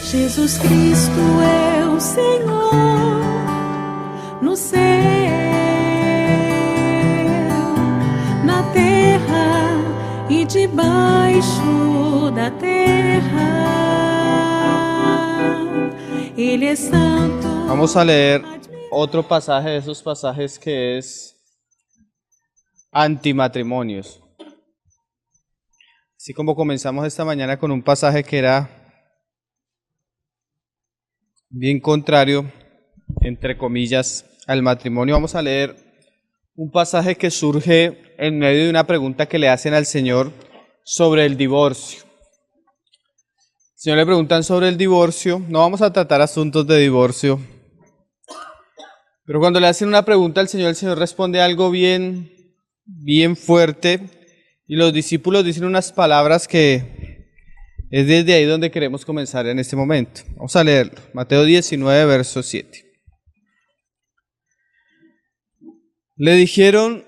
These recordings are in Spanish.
Jesus Cristo é o Senhor no céu, na terra e debaixo da terra. Ele é santo. Vamos a leer otro pasaje de esos pasajes que es antimatrimonios. Así como comenzamos esta mañana con un pasaje que era bien contrario, entre comillas, al matrimonio, vamos a leer un pasaje que surge en medio de una pregunta que le hacen al Señor sobre el divorcio. Al Señor le preguntan sobre el divorcio, no vamos a tratar asuntos de divorcio, pero cuando le hacen una pregunta al Señor, el Señor responde algo bien fuerte, y los discípulos dicen unas palabras que es desde ahí donde queremos comenzar en este momento. Vamos a leerlo, Mateo 19, verso 7. Le dijeron: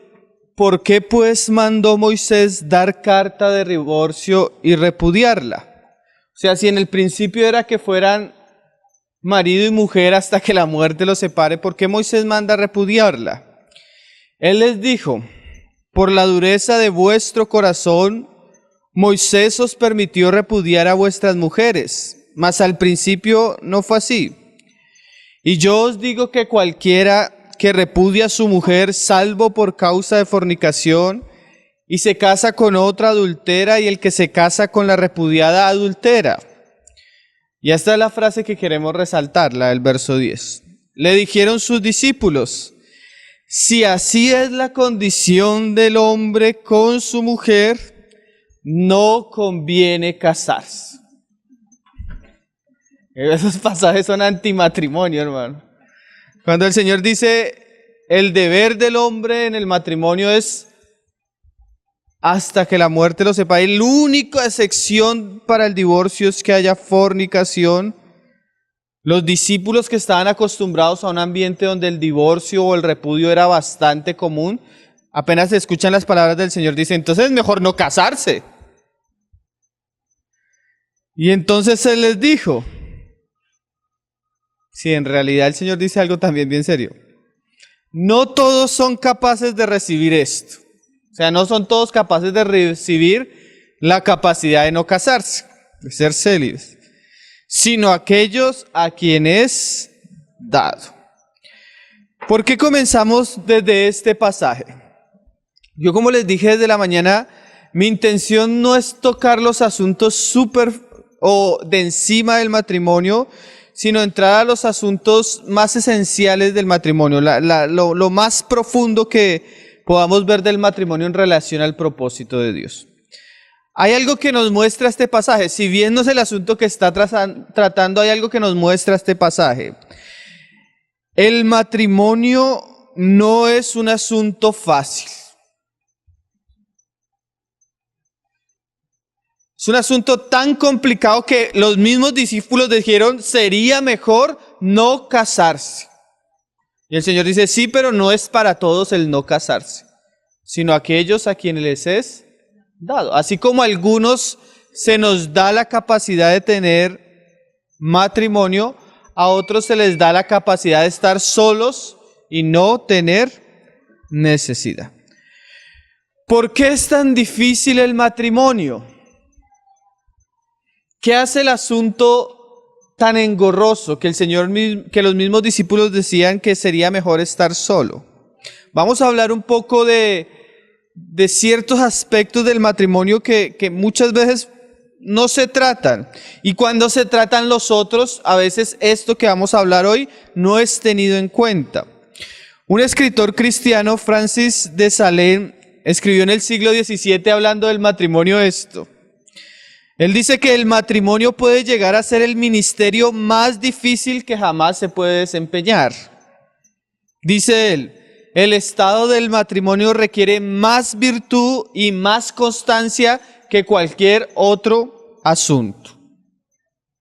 ¿por qué pues mandó Moisés dar carta de divorcio y repudiarla? O sea, si en el principio era que fueran marido y mujer hasta que la muerte los separe, ¿por qué Moisés manda repudiarla? Él les dijo: por la dureza de vuestro corazón, Moisés os permitió repudiar a vuestras mujeres, mas al principio no fue así. Y yo os digo que cualquiera que repudia a su mujer, salvo por causa de fornicación, y se casa con otra, adultera, y el que se casa con la repudiada, adultera. Y esta es la frase que queremos resaltar, la del verso 10. Le dijeron sus discípulos: si así es la condición del hombre con su mujer, no conviene casarse. Esos pasajes son antimatrimonio, hermano. Cuando el Señor dice el deber del hombre en el matrimonio es hasta que la muerte lo separe, la única excepción para el divorcio es que haya fornicación. Los discípulos que estaban acostumbrados a un ambiente donde el divorcio o el repudio era bastante común, apenas escuchan las palabras del Señor, dicen: entonces es mejor no casarse. Y entonces Él les dijo, sí, en realidad el Señor dice algo también bien serio: no todos son capaces de recibir esto. O sea, no son todos capaces de recibir la capacidad de no casarse, de ser célibes, sino aquellos a quienes es dado. ¿Por qué comenzamos desde este pasaje? Yo, como les dije desde la mañana, mi intención no es tocar los asuntos súper o de encima del matrimonio, sino entrar a los asuntos más esenciales del matrimonio, lo más profundo que podamos ver del matrimonio en relación al propósito de Dios. Hay algo que nos muestra este pasaje, si bien no es el asunto que está tratando, hay algo que nos muestra este pasaje. El matrimonio no es un asunto fácil. Es un asunto tan complicado que los mismos discípulos dijeron: sería mejor no casarse. Y el Señor dice: sí, pero no es para todos el no casarse, sino aquellos a quienes les es dado. Así como a algunos se nos da la capacidad de tener matrimonio, a otros se les da la capacidad de estar solos y no tener necesidad. ¿Por qué es tan difícil el matrimonio? ¿Qué hace el asunto tan engorroso que que los mismos discípulos decían que sería mejor estar solo? Vamos a hablar un poco de ciertos aspectos del matrimonio que muchas veces no se tratan. Y cuando se tratan los otros, a veces esto que vamos a hablar hoy no es tenido en cuenta. Un escritor cristiano, Francis de Sales, escribió en el siglo XVII hablando del matrimonio esto. Él dice que el matrimonio puede llegar a ser el ministerio más difícil que jamás se puede desempeñar. Dice él: el estado del matrimonio requiere más virtud y más constancia que cualquier otro asunto.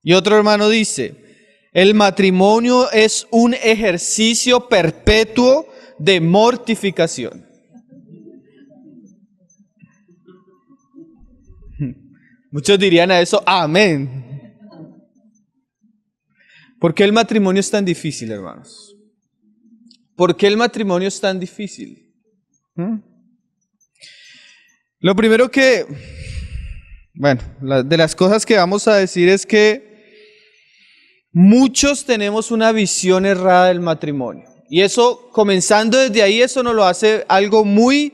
Y otro hermano dice: el matrimonio es un ejercicio perpetuo de mortificación. Muchos dirían a eso amén. ¿Por qué el matrimonio es tan difícil, hermanos? ¿Por qué el matrimonio es tan difícil? Lo primero de las cosas que vamos a decir es que muchos tenemos una visión errada del matrimonio. Y eso, comenzando desde ahí, eso nos lo hace algo muy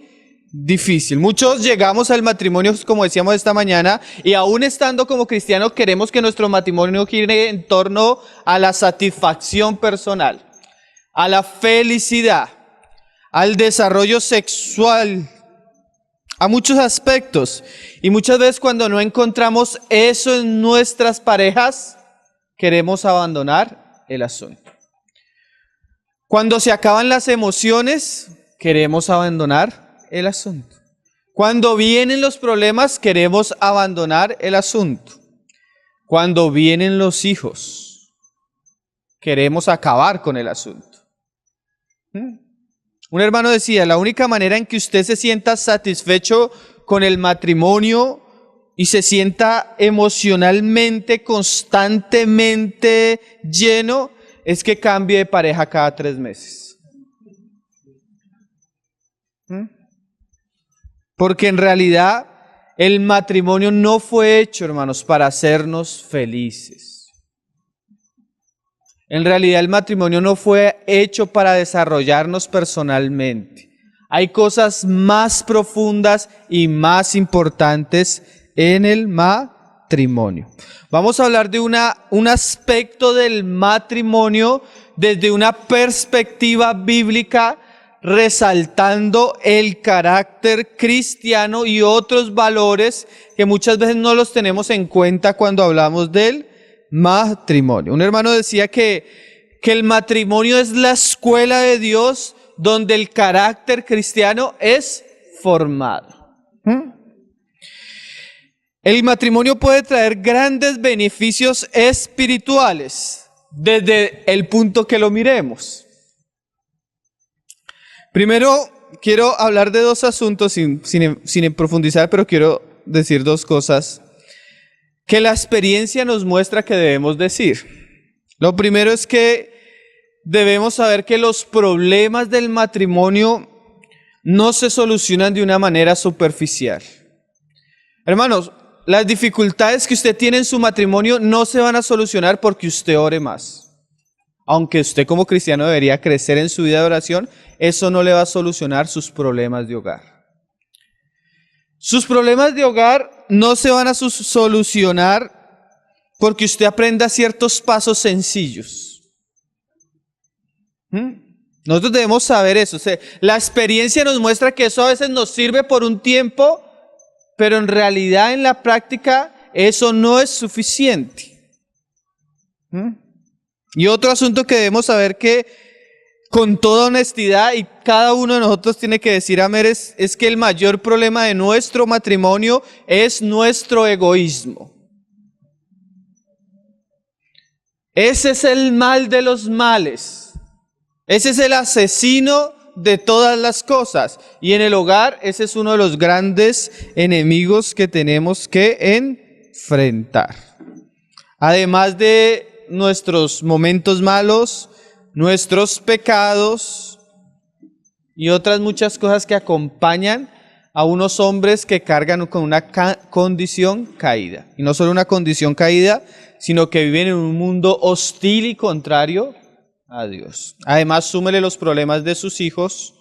difícil. Muchos llegamos al matrimonio, como decíamos esta mañana, y aún estando como cristianos queremos que nuestro matrimonio gire en torno a la satisfacción personal, a la felicidad, al desarrollo sexual, a muchos aspectos. Y muchas veces cuando no encontramos eso en nuestras parejas, queremos abandonar el asunto. Cuando se acaban las emociones, queremos abandonar el asunto. Cuando vienen los problemas, queremos abandonar el asunto. Cuando vienen los hijos, queremos acabar con el asunto. Un hermano decía, la única manera en que usted se sienta satisfecho con el matrimonio y se sienta emocionalmente, constantemente lleno, es que cambie de pareja cada 3 meses. Porque en realidad el matrimonio no fue hecho, hermanos, para hacernos felices. En realidad el matrimonio no fue hecho para desarrollarnos personalmente. Hay cosas más profundas y más importantes en el matrimonio. Vamos a hablar de un aspecto del matrimonio desde una perspectiva bíblica, resaltando el carácter cristiano y otros valores que muchas veces no los tenemos en cuenta cuando hablamos del matrimonio. Un hermano decía que el matrimonio es la escuela de Dios donde el carácter cristiano es formado. El matrimonio puede traer grandes beneficios espirituales desde el punto que lo miremos. Primero, quiero hablar de 2 asuntos sin profundizar, pero quiero decir 2 cosas que la experiencia nos muestra que debemos decir. Lo primero es que debemos saber que los problemas del matrimonio no se solucionan de una manera superficial. Hermanos, las dificultades que usted tiene en su matrimonio no se van a solucionar porque usted ore más. Aunque usted como cristiano debería crecer en su vida de oración, eso no le va a solucionar sus problemas de hogar. Sus problemas de hogar no se van a solucionar porque usted aprenda ciertos pasos sencillos. Nosotros debemos saber eso. O sea, la experiencia nos muestra que eso a veces nos sirve por un tiempo, pero en realidad en la práctica eso no es suficiente. Y otro asunto que debemos saber que con toda honestidad y cada uno de nosotros tiene que decir amén es que el mayor problema de nuestro matrimonio es nuestro egoísmo. Ese es el mal de los males. Ese es el asesino de todas las cosas. Y en el hogar, ese es uno de los grandes enemigos que tenemos que enfrentar. Además de nuestros momentos malos, nuestros pecados y otras muchas cosas que acompañan a unos hombres que cargan con una condición caída. Y no solo una condición caída, sino que viven en un mundo hostil y contrario a Dios. Además, súmele los problemas de sus hijos,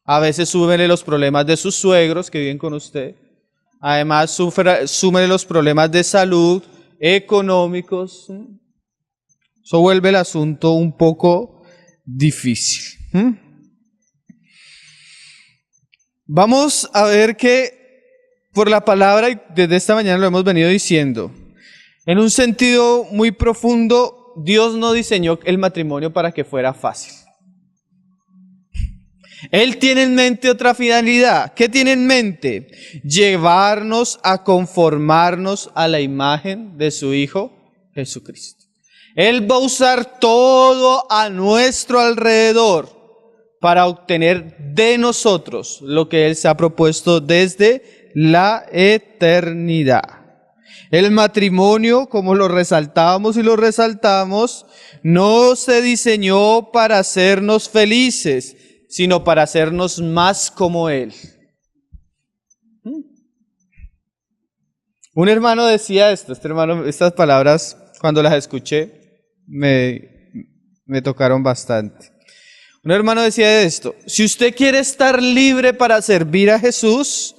a veces súmele los problemas de sus suegros que viven con usted, además súmele los problemas de salud, económicos. Eso vuelve el asunto un poco difícil. Vamos a ver que por la palabra, y desde esta mañana lo hemos venido diciendo, en un sentido muy profundo, Dios no diseñó el matrimonio para que fuera fácil. Él tiene en mente otra finalidad. ¿Qué tiene en mente? Llevarnos a conformarnos a la imagen de su Hijo Jesucristo. Él va a usar todo a nuestro alrededor para obtener de nosotros lo que Él se ha propuesto desde la eternidad. El matrimonio, como lo resaltábamos y lo resaltamos, no se diseñó para hacernos felices, sino para hacernos más como Él. Un hermano decía esto, estas palabras, cuando las escuché, me tocaron bastante. Un hermano decía esto: si usted quiere estar libre para servir a Jesús,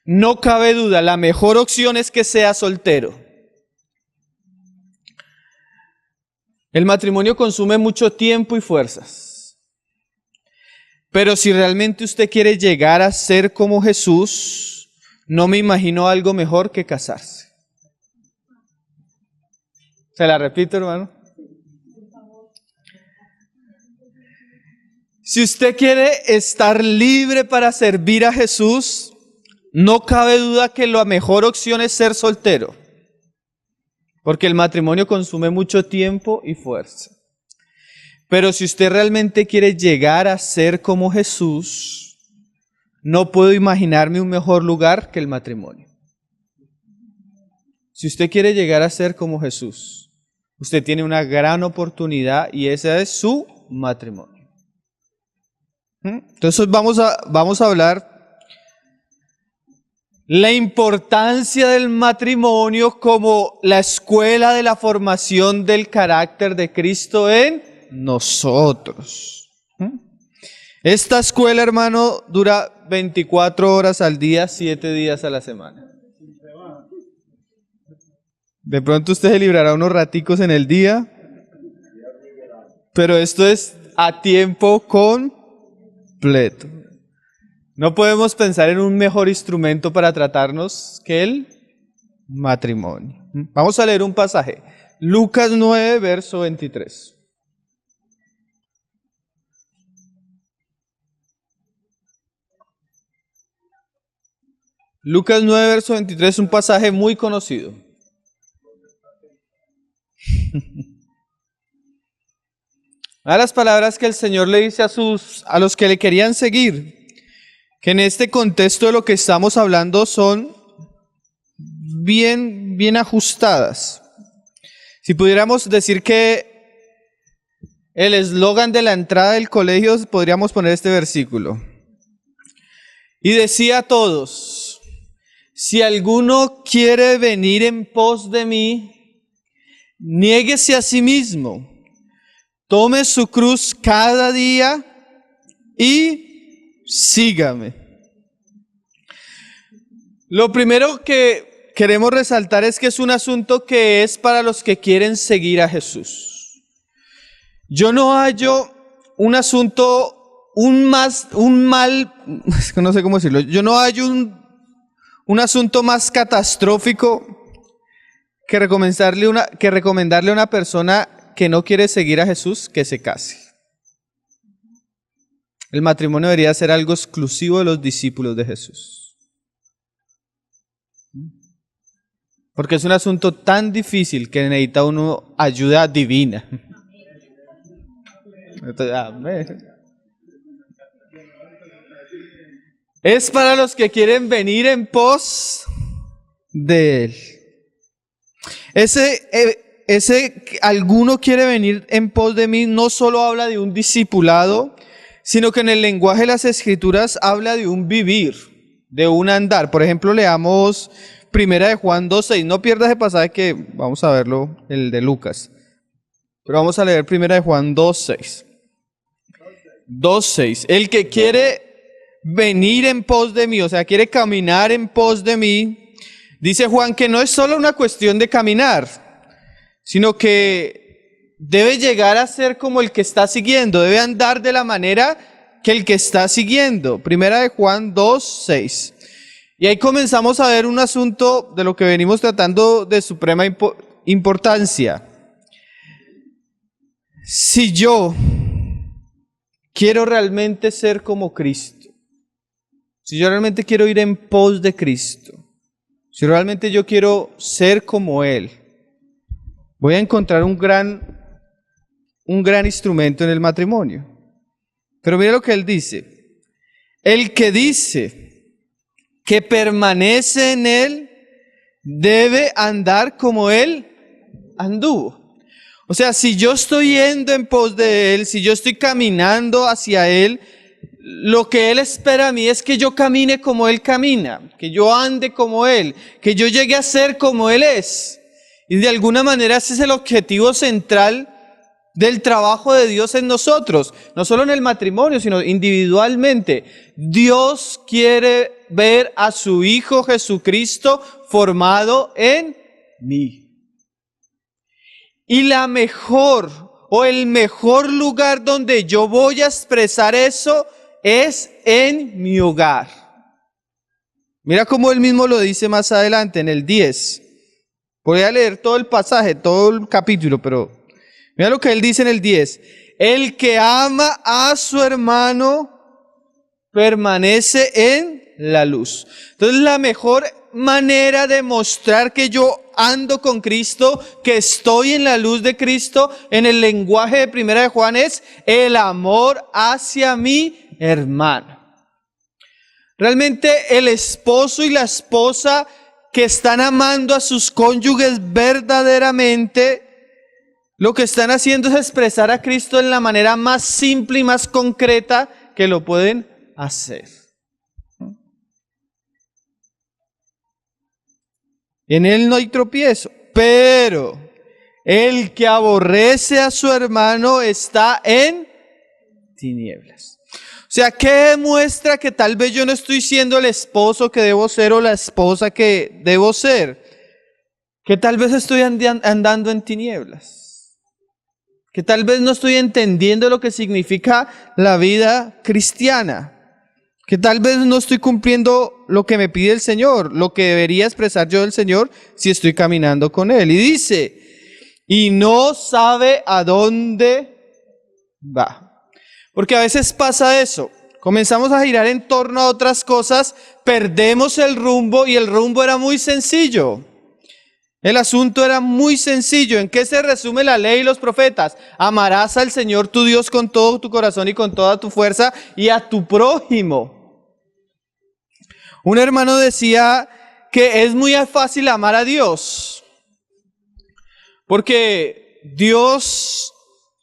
no cabe duda, la mejor opción es que sea soltero. El matrimonio consume mucho tiempo y fuerzas. Pero si realmente usted quiere llegar a ser como Jesús, no me imagino algo mejor que casarse. Se la repito, hermano. Si usted quiere estar libre para servir a Jesús, no cabe duda que la mejor opción es ser soltero, porque el matrimonio consume mucho tiempo y fuerza. Pero si usted realmente quiere llegar a ser como Jesús, no puedo imaginarme un mejor lugar que el matrimonio. Si usted quiere llegar a ser como Jesús, usted tiene una gran oportunidad y esa es su matrimonio. Entonces vamos a hablar la importancia del matrimonio como la escuela de la formación del carácter de Cristo en nosotros. Esta escuela, hermano, dura 24 horas al día, 7 días a la semana. De pronto usted se librará unos raticos en el día, pero esto es a tiempo completo. No podemos pensar en un mejor instrumento para tratarnos que el matrimonio. Vamos a leer un pasaje. Lucas 9, verso 23. Lucas 9, verso 23 es un pasaje muy conocido. Una de las palabras que el Señor le dice a los que le querían seguir, que en este contexto de lo que estamos hablando son bien ajustadas. Si pudiéramos decir que el eslogan de la entrada del colegio, podríamos poner este versículo. Y decía a todos: si alguno quiere venir en pos de mí, niéguese a sí mismo, tome su cruz cada día y sígame. Lo primero que queremos resaltar es que es un asunto que es para los que quieren seguir a Jesús. Yo no hallo un asunto, no sé cómo decirlo, yo no hallo un asunto más catastrófico que recomendarle a una persona que no quiere seguir a Jesús que se case. El matrimonio debería ser algo exclusivo de los discípulos de Jesús. Porque es un asunto tan difícil que necesita uno ayuda divina. Es para los que quieren venir en pos de Él. Ese alguno quiere venir en pos de mí no solo habla de un discipulado, sino que en el lenguaje de las Escrituras habla de un vivir, de un andar. Por ejemplo, leamos 1 de Juan 2:6. No pierdas ese pasaje que vamos a verlo, el de Lucas. Pero vamos a leer 1 de Juan 2:6. 2:6. El que quiere venir en pos de mí, o sea, quiere caminar en pos de mí, dice Juan que no es solo una cuestión de caminar, sino que debe llegar a ser como el que está siguiendo, debe andar de la manera que el que está siguiendo. 1 de Juan 2:6. Y ahí comenzamos a ver un asunto de lo que venimos tratando de suprema importancia. Si yo quiero realmente ser como Cristo, si yo realmente quiero ir en pos de Cristo, si realmente yo quiero ser como Él, voy a encontrar un gran instrumento en el matrimonio. Pero mira lo que Él dice. El que dice que permanece en Él debe andar como Él anduvo. O sea, si yo estoy yendo en pos de Él, si yo estoy caminando hacia Él, lo que Él espera a mí es que yo camine como Él camina, que yo ande como Él, que yo llegue a ser como Él es. Y de alguna manera ese es el objetivo central del trabajo de Dios en nosotros, no solo en el matrimonio, sino individualmente. Dios quiere ver a su Hijo Jesucristo formado en mí. Y la mejor o el mejor lugar donde yo voy a expresar eso es en mi hogar. Mira cómo él mismo lo dice más adelante en el 10. Voy a leer todo el pasaje, todo el capítulo, pero mira lo que él dice en el 10. El que ama a su hermano permanece en la luz. Entonces la mejor manera de mostrar que yo ando con Cristo, que estoy en la luz de Cristo, en el lenguaje de Primera de Juan, es el amor hacia mi hermano. Realmente el esposo y la esposa que están amando a sus cónyuges verdaderamente, lo que están haciendo es expresar a Cristo en la manera más simple y más concreta que lo pueden hacer. En Él no hay tropiezo, pero el que aborrece a su hermano está en tinieblas. O sea, ¿qué demuestra que tal vez yo no estoy siendo el esposo que debo ser o la esposa que debo ser? Que tal vez estoy andando en tinieblas. Que tal vez no estoy entendiendo lo que significa la vida cristiana. Que tal vez no estoy cumpliendo lo que me pide el Señor, lo que debería expresar yo del Señor si estoy caminando con Él. Y dice, y no sabe a dónde va. Porque a veces pasa eso, comenzamos a girar en torno a otras cosas, perdemos el rumbo y el rumbo era muy sencillo. El asunto era muy sencillo. ¿En qué se resume la ley y los profetas? Amarás al Señor tu Dios con todo tu corazón y con toda tu fuerza y a tu prójimo. Un hermano decía que es muy fácil amar a Dios, porque Dios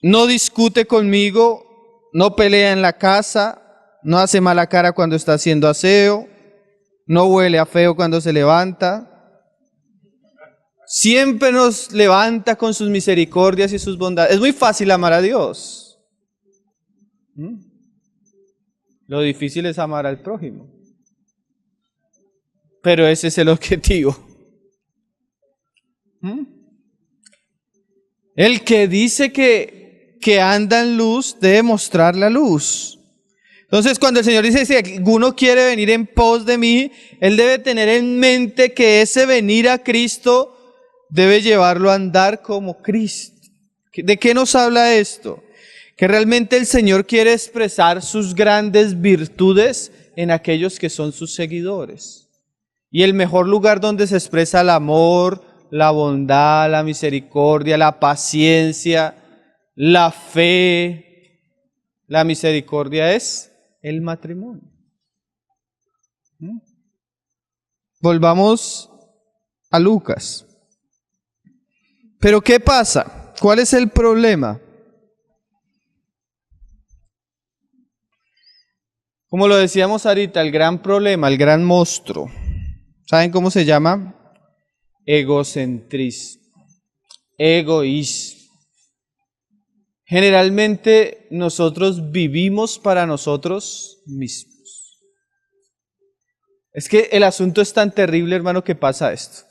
no discute conmigo, no pelea en la casa, no hace mala cara cuando está haciendo aseo, no huele a feo cuando se levanta. Siempre nos levanta con sus misericordias y sus bondades. Es muy fácil amar a Dios. Lo difícil es amar al prójimo. Pero ese es el objetivo. El que dice que anda en luz debe mostrar la luz. Entonces, cuando el Señor dice, si alguno quiere venir en pos de mí, Él debe tener en mente que ese venir a Cristo debe llevarlo a andar como Cristo. ¿De qué nos habla esto? Que realmente el Señor quiere expresar sus grandes virtudes en aquellos que son sus seguidores. Y el mejor lugar donde se expresa el amor, la bondad, la misericordia, la paciencia, la fe, la misericordia es el matrimonio. Volvamos a Lucas. Pero ¿qué pasa? ¿Cuál es el problema? Como lo decíamos ahorita, el gran problema, el gran monstruo, ¿saben cómo se llama? Egocentrismo, egoísmo. Generalmente nosotros vivimos para nosotros mismos. Es que el asunto es tan terrible, hermano, que pasa esto.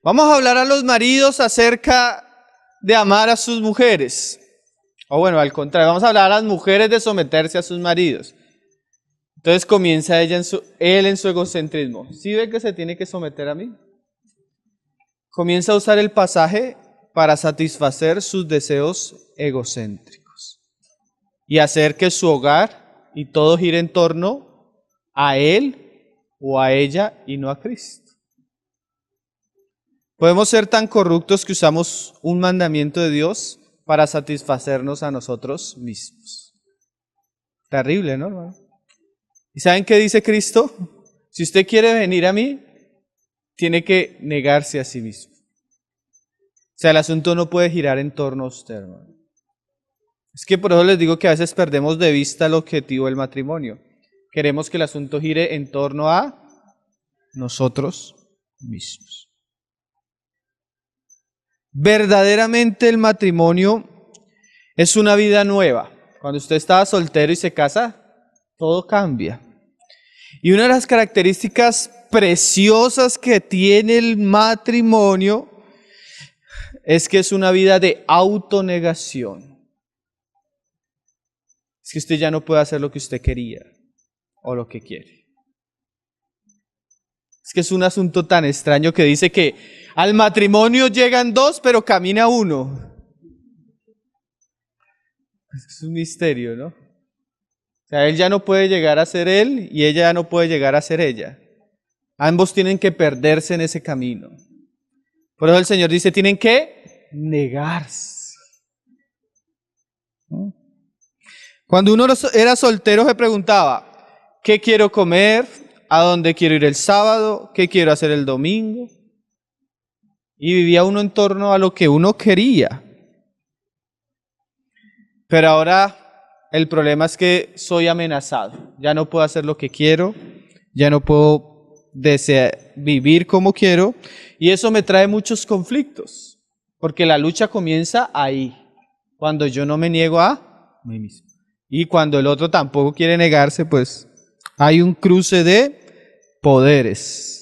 Vamos a hablar a los maridos acerca de amar a sus mujeres. O bueno, al contrario, vamos a hablar a las mujeres de someterse a sus maridos. Entonces comienza él en su egocentrismo. ¿Sí ve que se tiene que someter a mí? Comienza a usar el pasaje para satisfacer sus deseos egocéntricos y hacer que su hogar y todo gire en torno a él o a ella y no a Cristo. Podemos ser tan corruptos que usamos un mandamiento de Dios para satisfacernos a nosotros mismos. Terrible, ¿no, hermano? ¿Y saben qué dice Cristo? Si usted quiere venir a mí, tiene que negarse a sí mismo. O sea, el asunto no puede girar en torno a usted, hermano. Es que por eso les digo que a veces perdemos de vista el objetivo del matrimonio. Queremos que el asunto gire en torno a nosotros mismos. Verdaderamente el matrimonio es una vida nueva. Cuando usted estaba soltero y se casa, todo cambia. Y una de las características preciosas que tiene el matrimonio es que es una vida de autonegación. Es que usted ya no puede hacer lo que usted quería o lo que quiere. Es que es un asunto tan extraño que dice que al matrimonio llegan dos, pero camina uno. Es un misterio, ¿no? O sea, él ya no puede llegar a ser él y ella ya no puede llegar a ser ella. Ambos tienen que perderse en ese camino. Por eso el Señor dice, tienen que negarse. Cuando uno era soltero se preguntaba, ¿qué quiero comer? ¿A dónde quiero ir el sábado? ¿Qué quiero hacer el domingo? Y vivía uno en torno a lo que uno quería. Pero ahora el problema es que soy amenazado. Ya no puedo hacer lo que quiero, ya no puedo vivir como quiero, y eso me trae muchos conflictos, porque la lucha comienza ahí, cuando yo no me niego a mí mismo. Y cuando el otro tampoco quiere negarse, pues hay un cruce de poderes.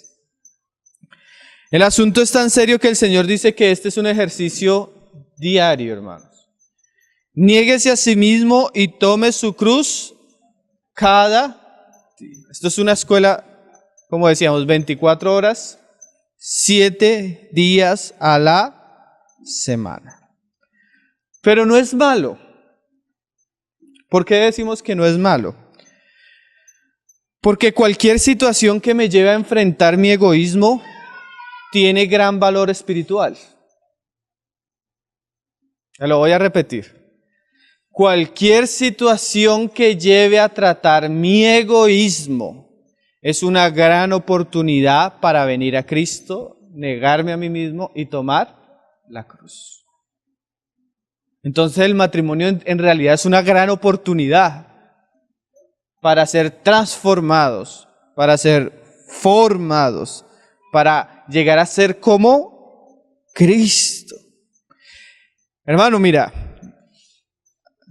El asunto es tan serio que el Señor dice que este es un ejercicio diario, hermanos. Niéguese a sí mismo y tome su cruz cada día. Esto es una escuela, como decíamos, 24 horas, 7 días a la semana. Pero no es malo. ¿Por qué decimos que no es malo? Porque cualquier situación que me lleve a enfrentar mi egoísmo tiene gran valor espiritual. Lo voy a repetir. Cualquier situación que lleve a tratar mi egoísmo es una gran oportunidad para venir a Cristo, negarme a mí mismo y tomar la cruz. Entonces el matrimonio en realidad es una gran oportunidad para ser transformados, para ser formados, para llegar a ser como Cristo. Hermano, mira,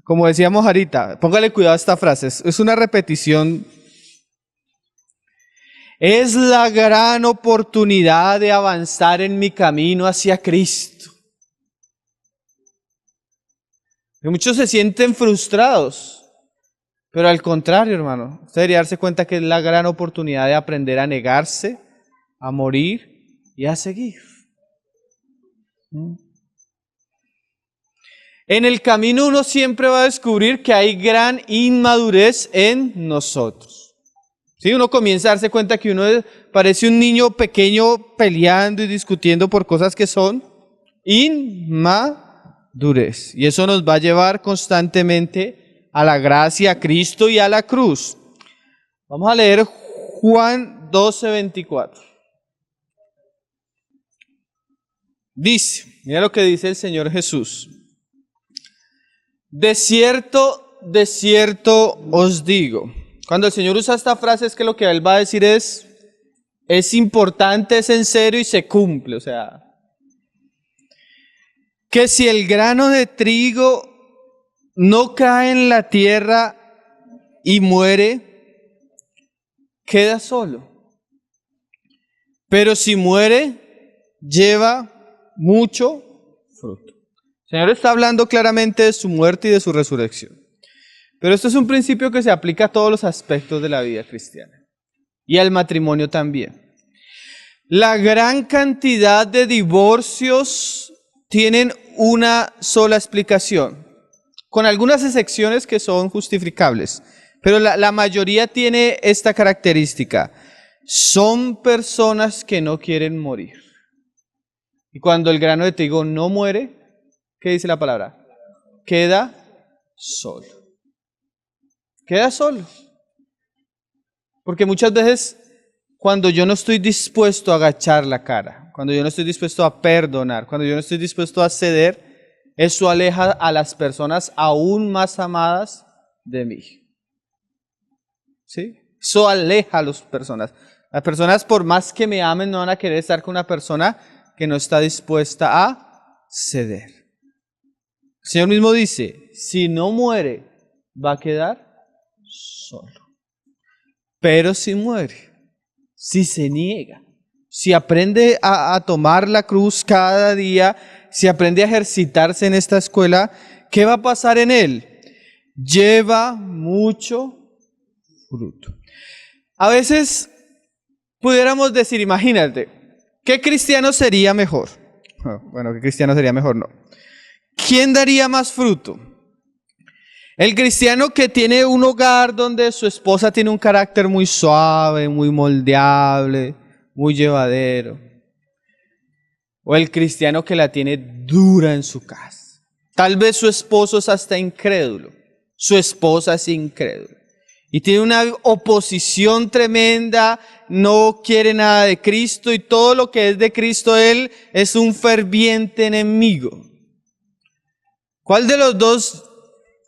como decíamos ahorita, póngale cuidado a esta frase, es una repetición. Es la gran oportunidad de avanzar en mi camino hacia Cristo. Y muchos se sienten frustrados, pero al contrario, hermano, usted debería darse cuenta que es la gran oportunidad de aprender a negarse, a morir y a seguir. En el camino uno siempre va a descubrir que hay gran inmadurez en nosotros. ¿Sí? Uno comienza a darse cuenta que uno parece un niño pequeño peleando y discutiendo por cosas que son inmadurez. Y eso nos va a llevar constantemente a la gracia, a Cristo y a la cruz. Vamos a leer Juan 12:24. Dice, mira lo que dice el Señor Jesús. De cierto os digo. Cuando el Señor usa esta frase es que lo que Él va a decir es importante, es en serio y se cumple. O sea, que si el grano de trigo no cae en la tierra y muere, queda solo. Pero si muere, lleva mucho fruto. El Señor está hablando claramente de su muerte y de su resurrección. Pero esto es un principio que se aplica a todos los aspectos de la vida cristiana y al matrimonio también. La gran cantidad de divorcios tienen una sola explicación, con algunas excepciones que son justificables, pero la mayoría tiene esta característica. Son personas que no quieren morir. Y cuando el grano de trigo no muere, ¿qué dice la palabra? Queda solo. Queda solo. Porque muchas veces cuando yo no estoy dispuesto a agachar la cara, cuando yo no estoy dispuesto a perdonar, cuando yo no estoy dispuesto a ceder, eso aleja a las personas aún más amadas de mí. ¿Sí? Eso aleja a las personas. Las personas, por más que me amen, no van a querer estar con una persona que no está dispuesta a ceder. El Señor mismo dice, si no muere, va a quedar solo. Pero si muere, si se niega, si aprende a tomar la cruz cada día, si aprende a ejercitarse en esta escuela, ¿qué va a pasar en él? Lleva mucho fruto. A veces pudiéramos decir, imagínate, ¿qué cristiano sería mejor? Bueno, ¿qué cristiano sería mejor? No. ¿Quién daría más fruto? El cristiano que tiene un hogar donde su esposa tiene un carácter muy suave, muy moldeable, muy llevadero. O el cristiano que la tiene dura en su casa. Tal vez su esposo es hasta incrédulo. Su esposa es incrédula. Y tiene una oposición tremenda, no quiere nada de Cristo y todo lo que es de Cristo, él es un ferviente enemigo. ¿Cuál de los dos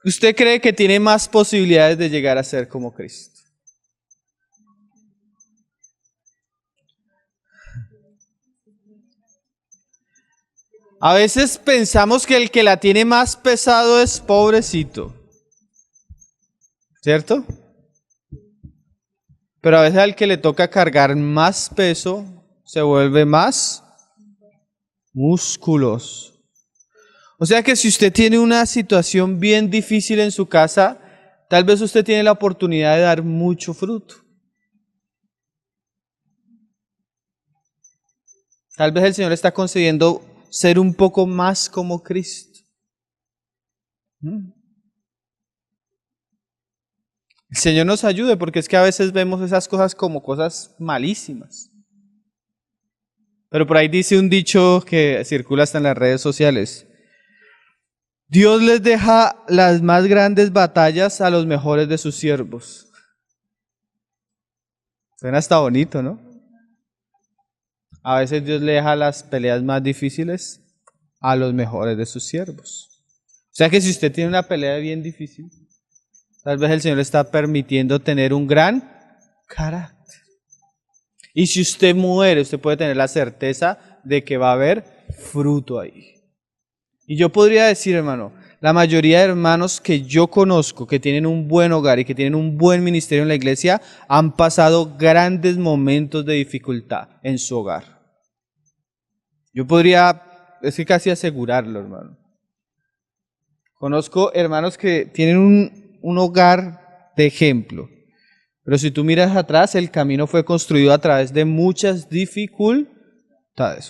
usted cree que tiene más posibilidades de llegar a ser como Cristo? A veces pensamos que el que la tiene más pesado es pobrecito, ¿cierto? Pero a veces al que le toca cargar más peso se vuelve más musculoso. O sea que si usted tiene una situación bien difícil en su casa, tal vez usted tiene la oportunidad de dar mucho fruto. Tal vez el Señor está concediendo ser un poco más como Cristo. El Señor nos ayude, porque es que a veces vemos esas cosas como cosas malísimas. Pero por ahí dice un dicho que circula hasta en las redes sociales. Dios les deja las más grandes batallas a los mejores de sus siervos. Suena hasta bonito, ¿no? A veces Dios le deja las peleas más difíciles a los mejores de sus siervos. O sea que si usted tiene una pelea bien difícil, tal vez el Señor le está permitiendo tener un gran carácter. Y si usted muere, usted puede tener la certeza de que va a haber fruto ahí. Y yo podría decir, hermano, la mayoría de hermanos que yo conozco, que tienen un buen hogar y que tienen un buen ministerio en la iglesia, han pasado grandes momentos de dificultad en su hogar. Yo podría, es que casi asegurarlo, hermano. Conozco hermanos que tienen un hogar de ejemplo, pero si tú miras atrás, el camino fue construido a través de muchas dificultades.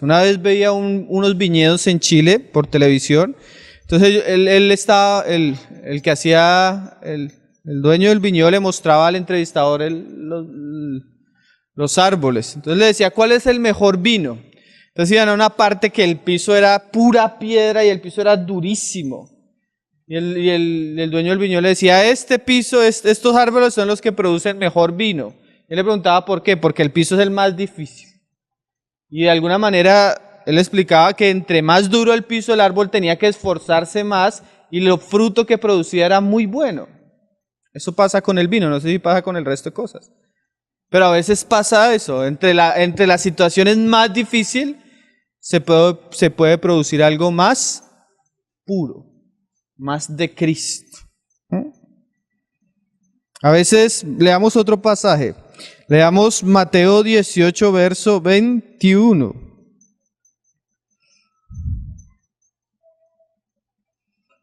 Una vez veía unos viñedos en Chile por televisión. Entonces él estaba, el que hacía, el dueño del viñedo le mostraba al entrevistador los árboles. Entonces le decía, ¿cuál es el mejor vino? Entonces iban a una parte que el piso era pura piedra y el piso era durísimo. Y el dueño del viñedo le decía, este piso, estos árboles son los que producen mejor vino. Él le preguntaba por qué, porque el piso es el más difícil. Y de alguna manera él explicaba que entre más duro el piso, el árbol tenía que esforzarse más y el fruto que producía era muy bueno. Eso pasa con el vino, no sé si pasa con el resto de cosas. Pero a veces pasa eso, entre las situaciones más difíciles se puede producir algo más puro, más de Cristo. A veces leamos otro pasaje. Leamos Mateo 18, verso 21.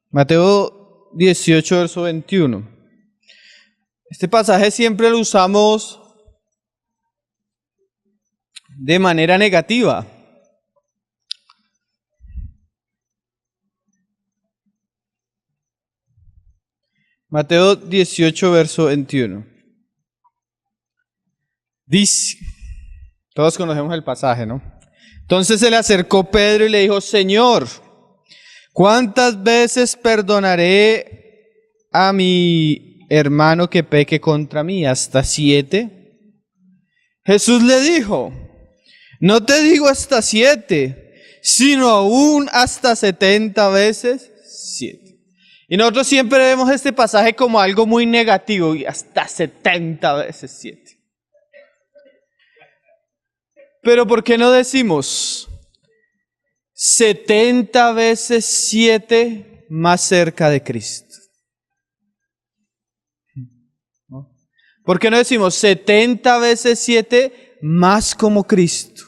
Mateo 18, verso 21. Este pasaje siempre lo usamos de manera negativa. Mateo 18, verso 21. Dice, todos conocemos el pasaje, ¿no? Entonces se le acercó Pedro y le dijo, Señor, ¿cuántas veces perdonaré a mi hermano que peque contra mí? ¿Hasta 7? Jesús le dijo, no te digo hasta 7, sino aún hasta 70 veces 7. Y nosotros siempre vemos este pasaje como algo muy negativo, y hasta 70 veces 7. Pero ¿por qué no decimos 70 veces 7 más cerca de Cristo? ¿Por qué no decimos 70 veces 7 más como Cristo?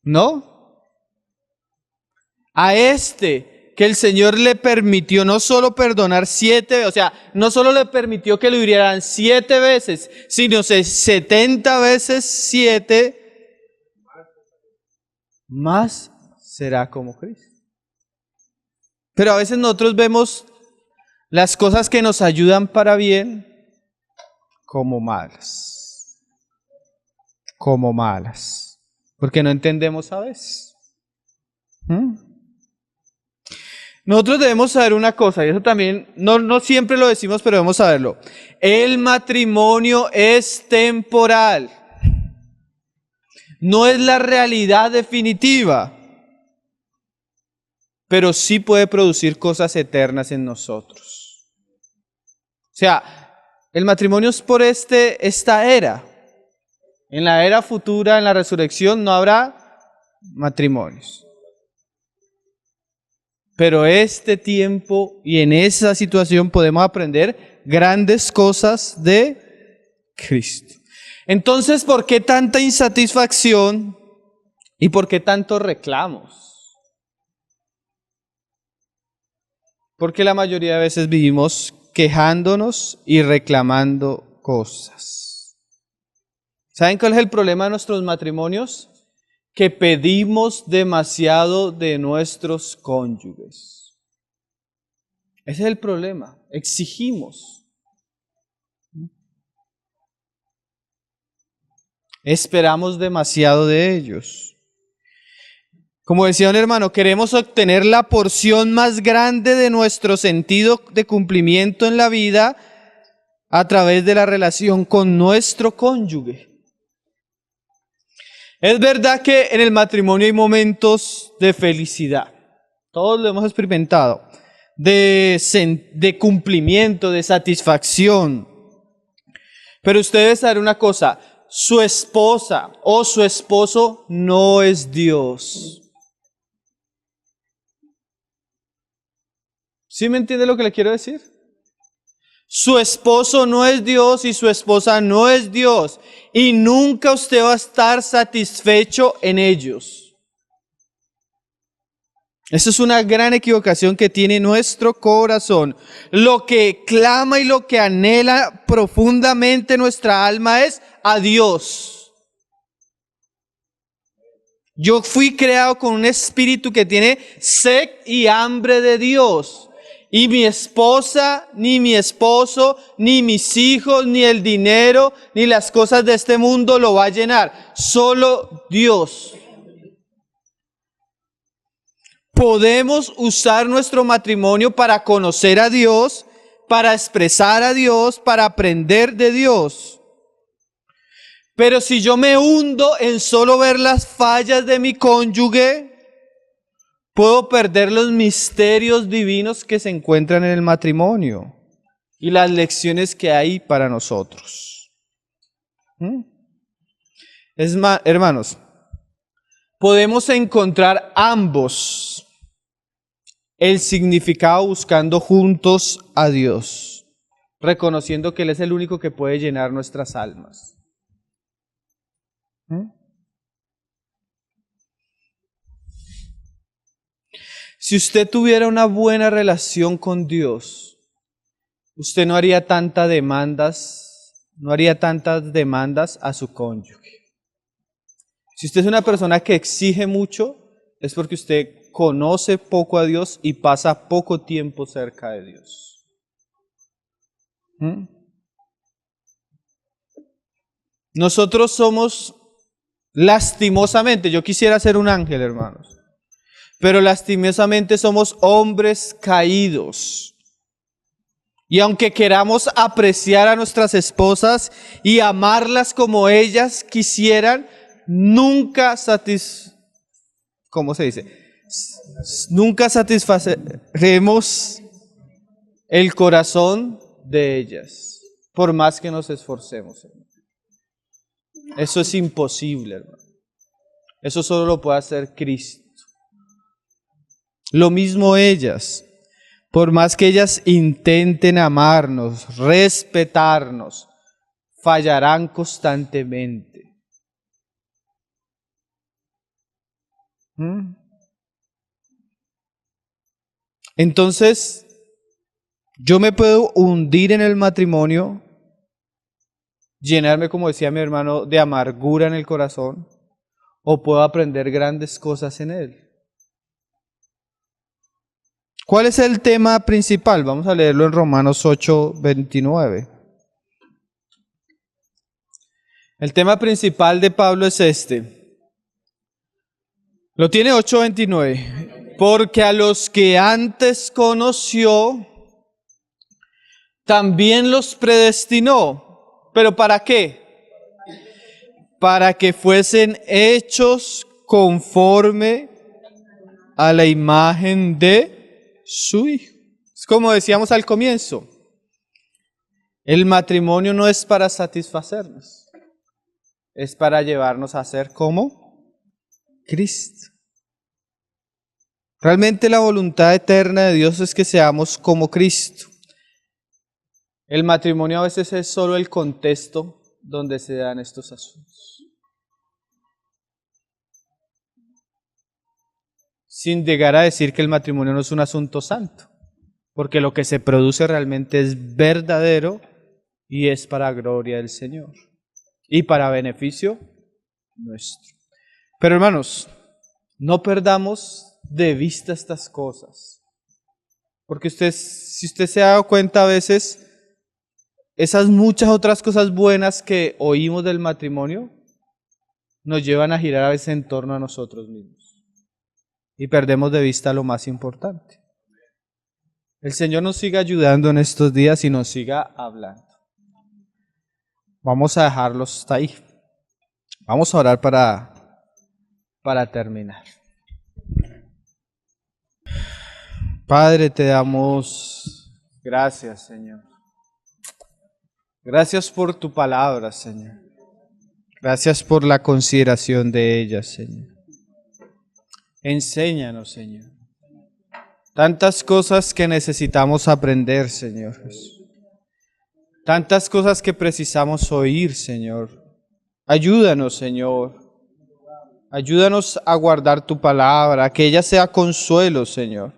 ¿No? A este que el Señor le permitió no solo perdonar 7, o sea, no solo le permitió que lo hirieran 7 veces, sino 70 veces 7 más será como Cristo. Pero a veces nosotros vemos las cosas que nos ayudan para bien como malas. Como malas. Porque no entendemos a veces. Nosotros debemos saber una cosa, y eso también, no siempre lo decimos, pero debemos saberlo. El matrimonio es temporal. No es la realidad definitiva. Pero sí puede producir cosas eternas en nosotros. O sea, el matrimonio es por esta era. En la era futura, en la resurrección, no habrá matrimonios. Pero este tiempo y en esa situación podemos aprender grandes cosas de Cristo. Entonces, ¿por qué tanta insatisfacción y por qué tantos reclamos? Porque la mayoría de veces vivimos quejándonos y reclamando cosas. ¿Saben cuál es el problema de nuestros matrimonios? Que pedimos demasiado de nuestros cónyuges. Ese es el problema. Exigimos. Esperamos demasiado de ellos. Como decía un hermano, queremos obtener la porción más grande de nuestro sentido de cumplimiento en la vida a través de la relación con nuestro cónyuge. Es verdad que en el matrimonio hay momentos de felicidad. Todos lo hemos experimentado. De cumplimiento, de satisfacción. Pero usted debe saber una cosa. Su esposa o su esposo no es Dios. ¿Sí me entiende lo que le quiero decir? Su esposo no es Dios y su esposa no es Dios. Y nunca usted va a estar satisfecho en ellos. Esa es una gran equivocación que tiene nuestro corazón. Lo que clama y lo que anhela profundamente nuestra alma es a Dios. Yo fui creado con un espíritu que tiene sed y hambre de Dios. Y mi esposa, ni mi esposo, ni mis hijos, ni el dinero, ni las cosas de este mundo lo va a llenar. Solo Dios. Podemos usar nuestro matrimonio para conocer a Dios, para expresar a Dios, para aprender de Dios. Pero si yo me hundo en solo ver las fallas de mi cónyuge, puedo perder los misterios divinos que se encuentran en el matrimonio y las lecciones que hay para nosotros. Hermanos, podemos encontrar ambos el significado buscando juntos a Dios, reconociendo que Él es el único que puede llenar nuestras almas. Si usted tuviera una buena relación con Dios, usted no haría tantas demandas a su cónyuge. Si usted es una persona que exige mucho, es porque usted conoce poco a Dios y pasa poco tiempo cerca de Dios. Nosotros somos, lastimosamente, yo quisiera ser un ángel, hermanos, pero lastimosamente somos hombres caídos. Y aunque queramos apreciar a nuestras esposas y amarlas como ellas quisieran, nunca Nunca satisfaremos el corazón de ellas, por más que nos esforcemos, hermano. Eso es imposible, hermano. Eso solo lo puede hacer Cristo. Lo mismo ellas, por más que ellas intenten amarnos, respetarnos, fallarán constantemente. Entonces, yo me puedo hundir en el matrimonio, llenarme, como decía mi hermano, de amargura en el corazón, o puedo aprender grandes cosas en él. ¿Cuál es el tema principal? Vamos a leerlo en Romanos 8:29. El tema principal de Pablo es este. Lo tiene 8:29. Porque a los que antes conoció, también los predestinó. ¿Pero para qué? Para que fuesen hechos conforme a la imagen de su Hijo. Es como decíamos al comienzo, el matrimonio no es para satisfacernos, es para llevarnos a ser como Cristo. Realmente la voluntad eterna de Dios es que seamos como Cristo. El matrimonio a veces es solo el contexto donde se dan estos asuntos. Sin llegar a decir que el matrimonio no es un asunto santo, porque lo que se produce realmente es verdadero y es para gloria del Señor y para beneficio nuestro. Pero hermanos, no perdamos de vista estas cosas, porque si usted se ha dado cuenta a veces, esas muchas otras cosas buenas que oímos del matrimonio nos llevan a girar a veces en torno a nosotros mismos y perdemos de vista lo más importante. El Señor nos siga ayudando en estos días y nos siga hablando. Vamos a dejarlo hasta ahí. Vamos a orar para terminar. Padre, te damos gracias, Señor. Gracias por tu palabra, Señor. Gracias por la consideración de ella, Señor. Enséñanos, Señor. Tantas cosas que necesitamos aprender, Señor Jesús. Tantas cosas que precisamos oír, Señor. Ayúdanos, Señor. Ayúdanos a guardar tu palabra, que ella sea consuelo, Señor.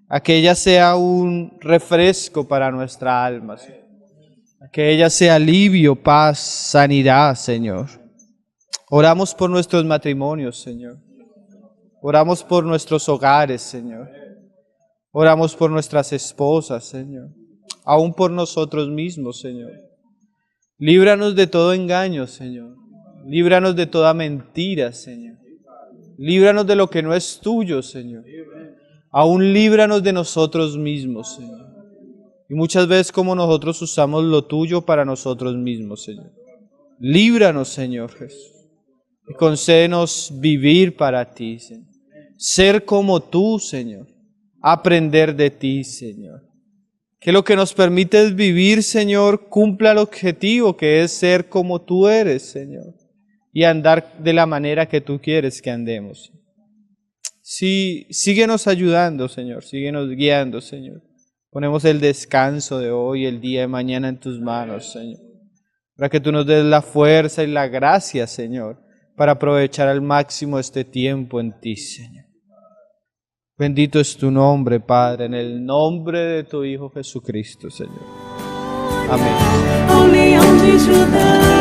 A que ella sea un refresco para nuestra alma, Señor. A que ella sea alivio, paz, sanidad, Señor. Oramos por nuestros matrimonios, Señor. Oramos por nuestros hogares, Señor. Oramos por nuestras esposas, Señor. Aún por nosotros mismos, Señor. Líbranos de todo engaño, Señor. Líbranos de toda mentira, Señor. Líbranos de lo que no es tuyo, Señor. Aún líbranos de nosotros mismos, Señor. Y muchas veces como nosotros usamos lo tuyo para nosotros mismos, Señor. Líbranos, Señor Jesús. Y concédenos vivir para ti, Señor. Ser como tú, Señor. Aprender de ti, Señor. Que lo que nos permites vivir, Señor, cumpla el objetivo que es ser como tú eres, Señor. Y andar de la manera que tú quieres que andemos. Sí, síguenos ayudando, Señor. Síguenos guiando, Señor. Ponemos el descanso de hoy, el día de mañana en tus manos, Señor. Para que tú nos des la fuerza y la gracia, Señor, para aprovechar al máximo este tiempo en ti, Señor. Bendito es tu nombre, Padre, en el nombre de tu Hijo Jesucristo, Señor. Amén. Ao leão de Judá.